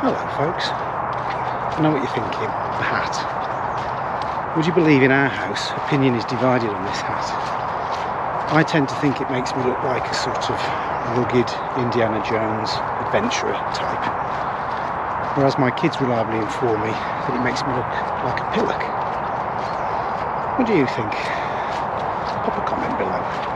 Hello folks, I know what you're thinking, the hat. Would you believe in our house, opinion is divided on this hat. I tend to think it makes me look like a sort of rugged Indiana Jones adventurer type, whereas my kids reliably inform me that it makes me look like a pillock. What do you think? Pop a comment below.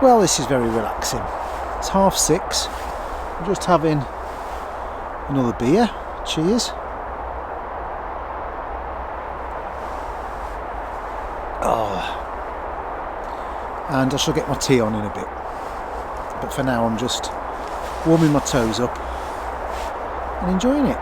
Well, this is very relaxing. It's 6:30. I'm just having another beer. Cheers. Oh. And I shall get my tea on in a bit. But for now I'm just warming my toes up and enjoying it.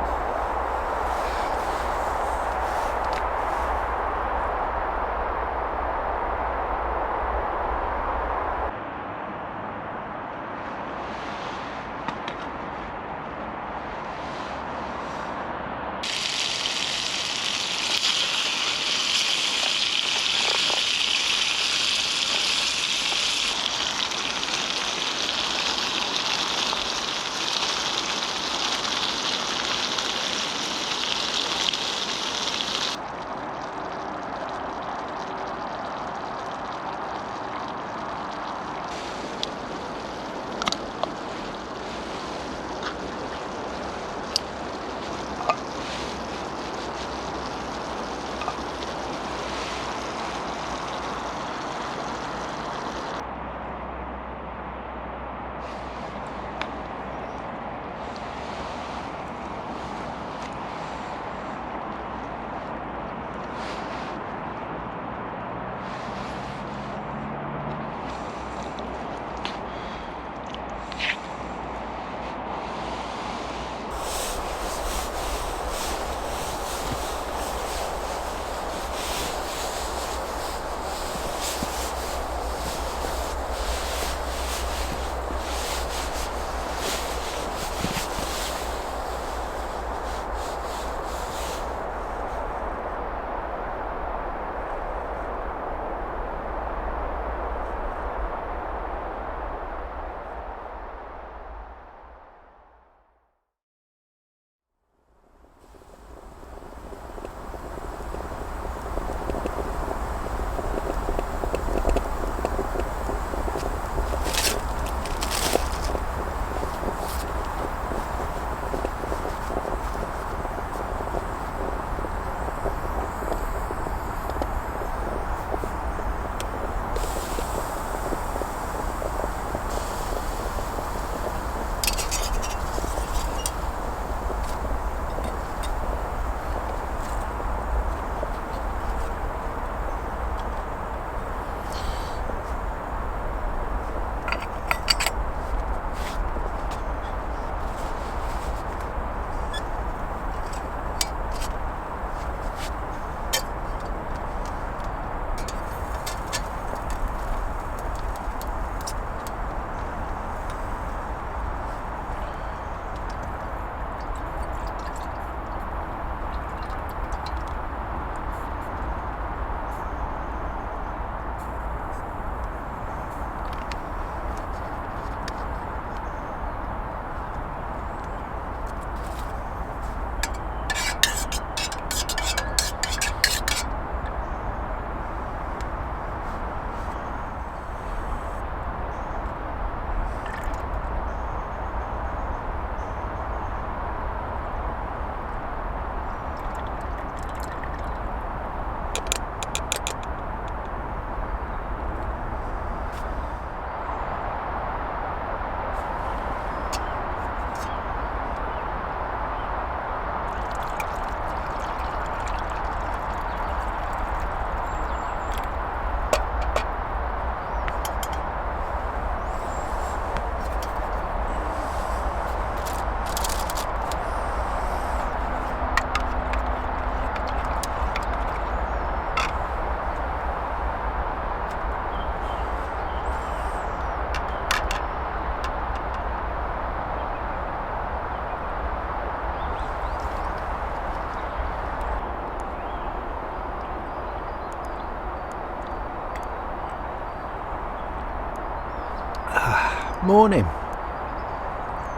Morning.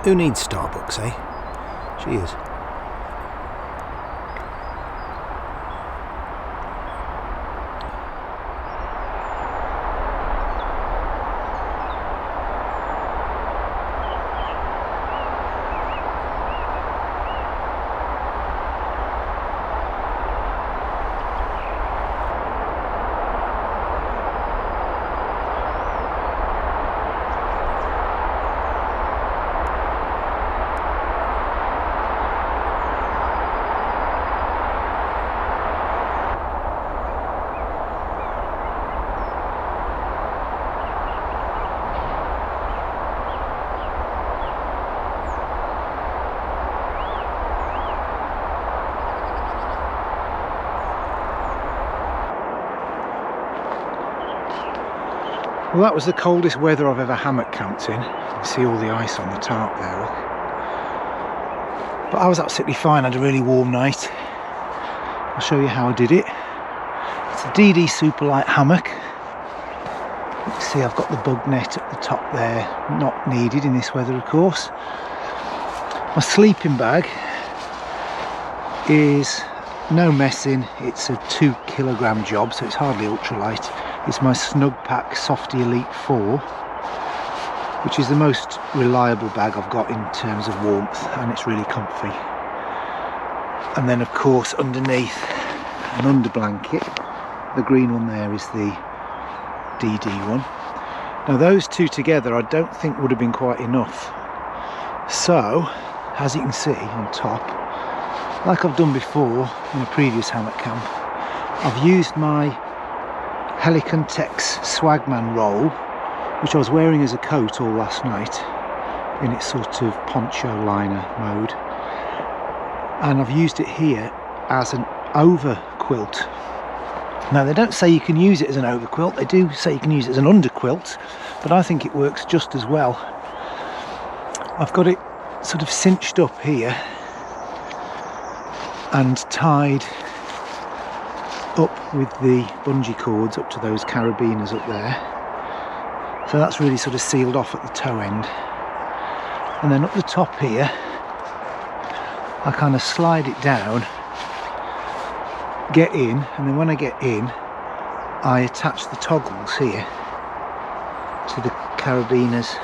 Who needs Starbucks, eh? Cheers. Well, that was the coldest weather I've ever hammock camped in. You can see all the ice on the tarp there, look. But I was absolutely fine, I had a really warm night. I'll show you how I did it. It's a DD Superlight hammock. You can see I've got the bug net at the top there, not needed in this weather of course. My sleeping bag is no messing, it's a 2 kilogram job, so it's hardly ultralight. It's my Snug Pack Softy Elite 4, which is the most reliable bag I've got in terms of warmth, and it's really comfy. And then of course underneath an under blanket, the green one there is the DD one. Now those two together I don't think would have been quite enough. So, as you can see on top, like I've done before in a previous hammock camp, I've used my Helikon Tex Swagman Roll, which I was wearing as a coat all last night in its sort of poncho liner mode, and I've used it here as an over quilt. Now they don't say you can use it as an over quilt, they do say you can use it as an under quilt, but I think it works just as well. I've got it sort of cinched up here and tied up with the bungee cords up to those carabiners up there, so that's really sort of sealed off at the toe end. And then up the top here I kind of slide it down, get in, and then when I get in I attach the toggles here to the carabiners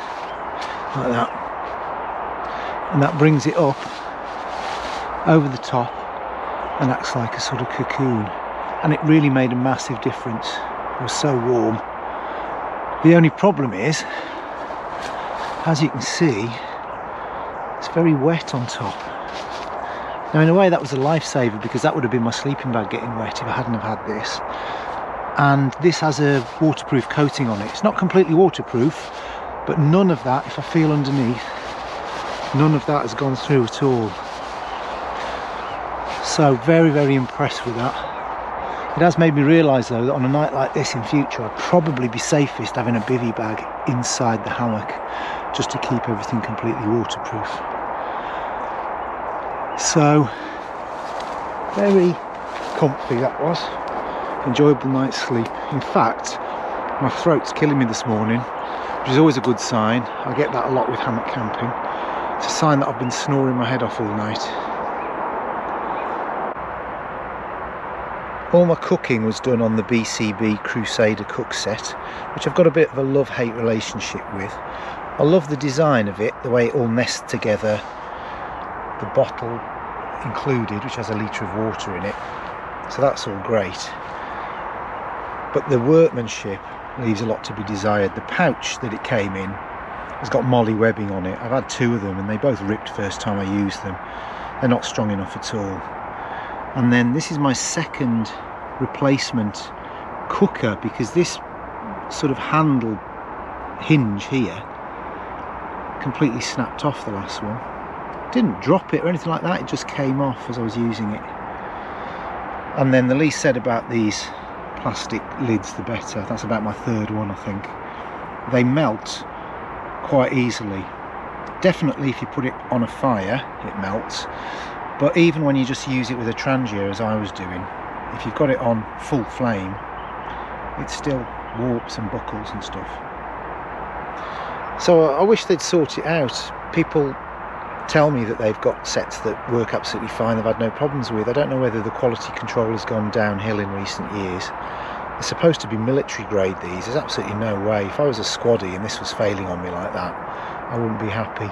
like that, and that brings it up over the top and acts like a sort of cocoon. And it really made a massive difference. It was so warm. The only problem is, as you can see, it's very wet on top. Now in a way that was a lifesaver, because that would have been my sleeping bag getting wet if I hadn't have had this. And this has a waterproof coating on it. It's not completely waterproof, but none of that, if I feel underneath, none of that has gone through at all. So very, very impressed with that. It has made me realise though that on a night like this in future I'd probably be safest having a bivvy bag inside the hammock, just to keep everything completely waterproof. So very comfy that was. Enjoyable night's sleep. In fact, my throat's killing me this morning, which is always a good sign. I get that a lot with hammock camping. It's a sign that I've been snoring my head off all night. All my cooking was done on the BCB Crusader cook set, which I've got a bit of a love-hate relationship with. I love the design of it, the way it all nests together, the bottle included, which has a litre of water in it, so that's all great. But the workmanship leaves a lot to be desired. The pouch that it came in has got molly webbing on it. I've had 2 of them and they both ripped first time I used them. They're not strong enough at all. And then this is my second replacement cooker, because this sort of handle hinge here completely snapped off the last one. Didn't drop it or anything like that, it just came off as I was using it. And then the least said about these plastic lids the better. That's about my 3rd one, I think. They melt quite easily. Definitely if you put it on a fire it melts, but even when you just use it with a trangia as I was doing, if you've got it on full flame it still warps and buckles and stuff. So I wish they'd sort it out. People tell me that they've got sets that work absolutely fine, they've had no problems with. I don't know whether the quality control has gone downhill in recent years. They're supposed to be military grade, these. There's absolutely no way. If I was a squaddy and this was failing on me like that, I wouldn't be happy.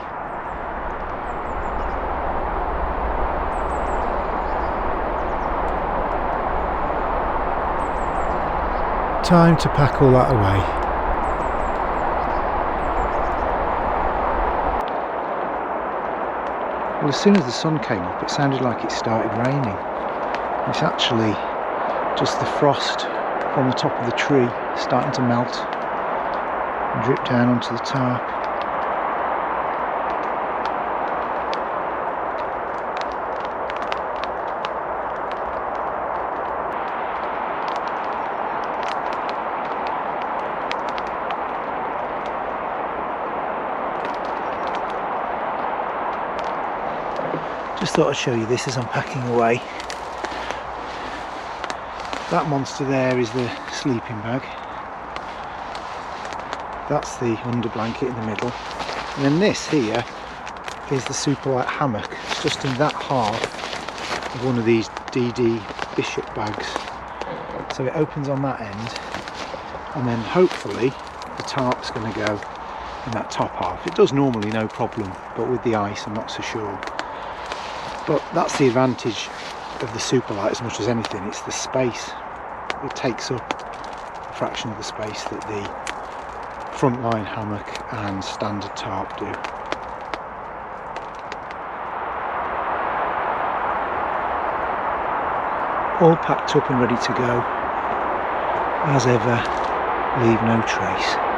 Time to pack all that away. Well, as soon as the sun came up, it sounded like it started raining. It's actually just the frost on the top of the tree starting to melt and drip down onto the tarp. Just thought I'd show you this as I'm packing away. That monster there is the sleeping bag. That's the under blanket in the middle. And then this here is the super light hammock. It's just in that half of one of these DD Bishop bags. So it opens on that end, and then hopefully the tarp's going to go in that top half. It does normally, no problem, but with the ice I'm not so sure. But that's the advantage of the super light as much as anything. It's the space. It takes up a fraction of the space that the frontline hammock and standard tarp do. All packed up and ready to go. As ever, leave no trace.